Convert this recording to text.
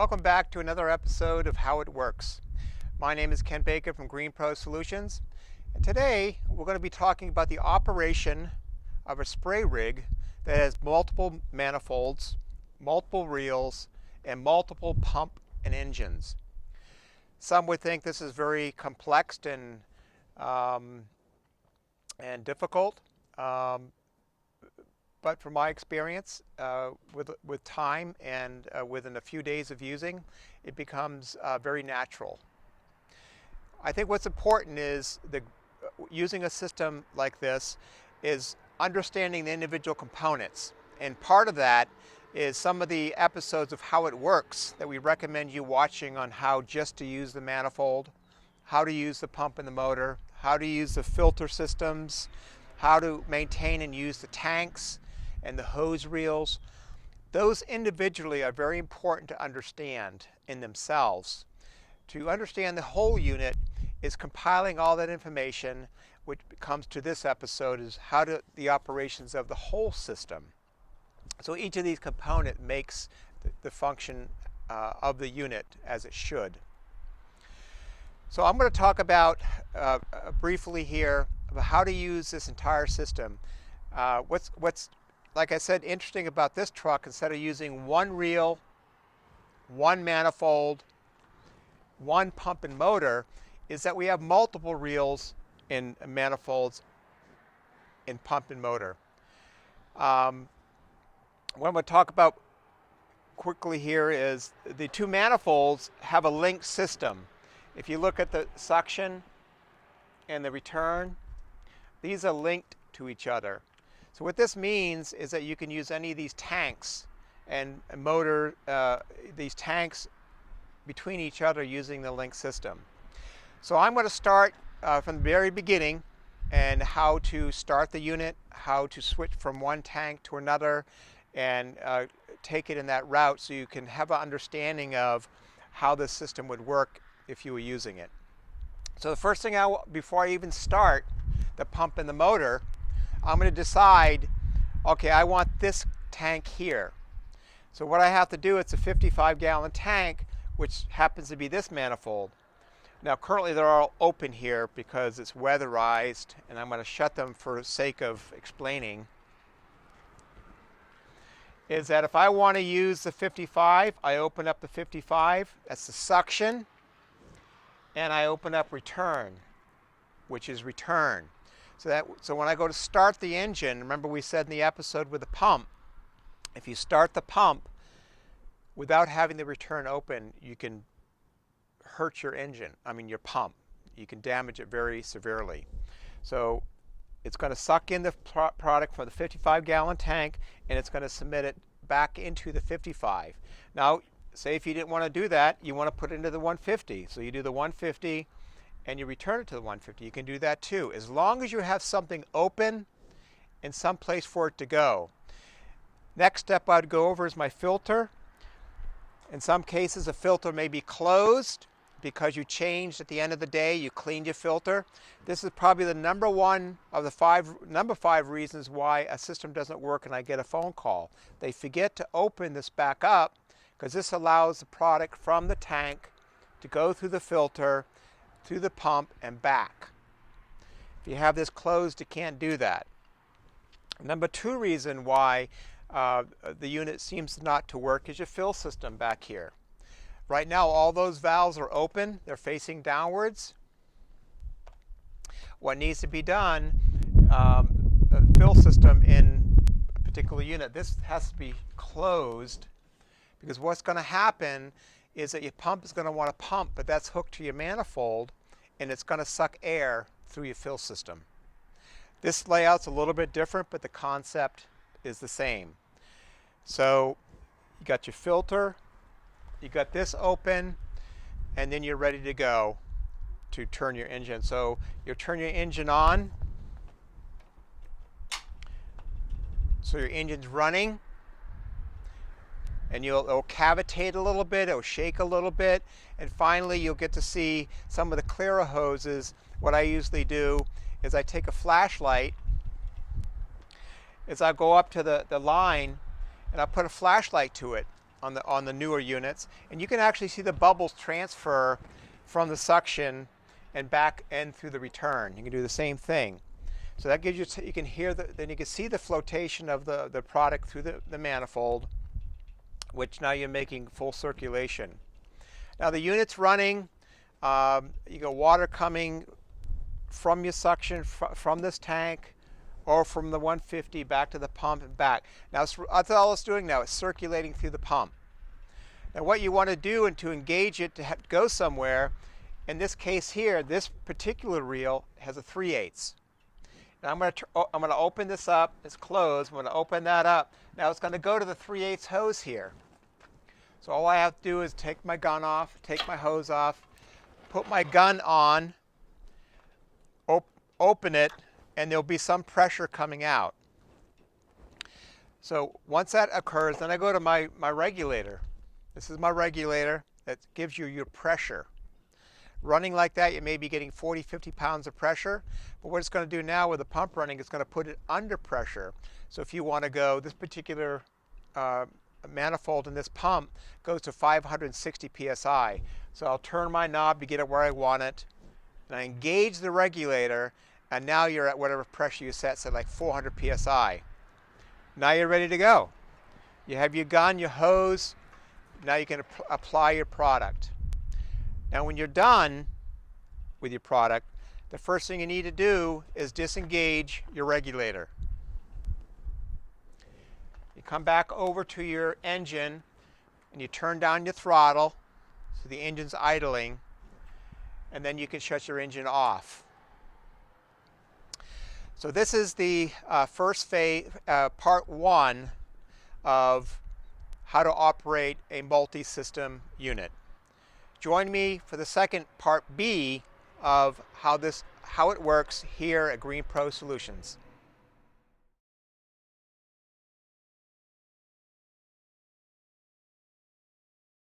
Welcome back to another episode of How It Works. My name is Ken Baker from Green Pro Solutions, and today we're going to be talking about the operation of a spray rig that has multiple manifolds, multiple reels, and multiple pump and engines. Some would think this is very complex and difficult. But from my experience, with time and within a few days of using, it becomes very natural. I think what's important is using a system like this is understanding the individual components. And part of that is some of the episodes of How It Works that we recommend you watching on how just to use the manifold, how to use the pump and the motor, how to use the filter systems, how to maintain and use the tanks, and the hose reels. Those individually are very important to understand in themselves. To understand the whole unit is compiling all that information, which comes to this episode is the operations of the whole system. So each of these components makes the function of the unit as it should. So I'm going to talk about briefly here about how to use this entire system. What's like I said, interesting about this truck, instead of using one reel, one manifold, one pump and motor, is that we have multiple reels and manifolds in pump and motor. What I'm going to talk about quickly here is the two manifolds have a linked system. If you look at the suction and the return, these are linked to each other. So what this means is that you can use any of these tanks and motor, these tanks between each other using the link system. So I'm going to start from the very beginning and how to start the unit, how to switch from one tank to another, and take it in that route so you can have an understanding of how this system would work if you were using it. So the first thing before I even start the pump and the motor, I'm going to decide, okay, I want this tank here. So what I have to do, it's a 55-gallon tank, which happens to be this manifold. Now currently they're all open here because it's weatherized, and I'm going to shut them for the sake of explaining. Is that if I want to use the 55, I open up the 55, that's the suction, and I open up return, which is return. So when I go to start the engine, remember we said in the episode with the pump, if you start the pump without having the return open, you can hurt your engine, your pump. You can damage it very severely. So it's going to suck in the product from the 55-gallon tank, and it's going to submit it back into the 55. Now, say if you didn't want to do that, you want to put it into the 150. So you do the 150, and you return it to the 150. You can do that too, as long as you have something open and some place for it to go. Next step I'd go over is my filter. In some cases, a filter may be closed because you changed at the end of the day, you cleaned your filter. This is probably the number five reasons why a system doesn't work and I get a phone call. They forget to open this back up because this allows the product from the tank to go through the filter, through the pump, and back. If you have this closed, you can't do that. Number two reason why the unit seems not to work is your fill system back here. Right now all those valves are open, they're facing downwards. What needs to be done, fill system in a particular unit, this has to be closed, because what's going to happen is that your pump is going to want to pump, but that's hooked to your manifold, and it's going to suck air through your fill system. This layout's a little bit different, but the concept is the same. So you got your filter, you got this open, and then you're ready to go to turn your engine. So you turn your engine on, so your engine's running, and it'll cavitate a little bit, it'll shake a little bit, and finally you'll get to see some of the clearer hoses. What I usually do is I take a flashlight, as I go up to the line, and I put a flashlight to it. on the newer units, and you can actually see the bubbles transfer from the suction and back and through the return. You can do the same thing. So that gives you, you can hear then you can see the flotation of the product through the manifold, which now you're making full circulation. Now the unit's running, you got water coming from your suction, from this tank, or from the 150 back to the pump and back. Now that's all it's doing now, it's circulating through the pump. Now what you want to do, and to engage it to go somewhere, in this case here, this particular reel has a 3/8. Now I'm going to open this up. It's closed. I'm going to open that up. Now it's going to go to the 3/8 hose here. So all I have to do is take my gun off, take my hose off, put my gun on, open it, and there'll be some pressure coming out. So once that occurs, then I go to my regulator. This is my regulator that gives you your pressure. Running like that, you may be getting 40, 50 pounds of pressure. But what it's going to do now with the pump running, it's going to put it under pressure. So if you want to go, this particular manifold in this pump goes to 560 psi. So I'll turn my knob to get it where I want it, and I engage the regulator, and now you're at whatever pressure you set, so like 400 psi. Now you're ready to go. You have your gun, your hose. Now you can apply your product. Now when you're done with your product, the first thing you need to do is disengage your regulator. You come back over to your engine and you turn down your throttle so the engine's idling, and then you can shut your engine off. So this is the first phase, part one of how to operate a multi-system unit. Join me for the second part B of how it works here at Green Pro Solutions.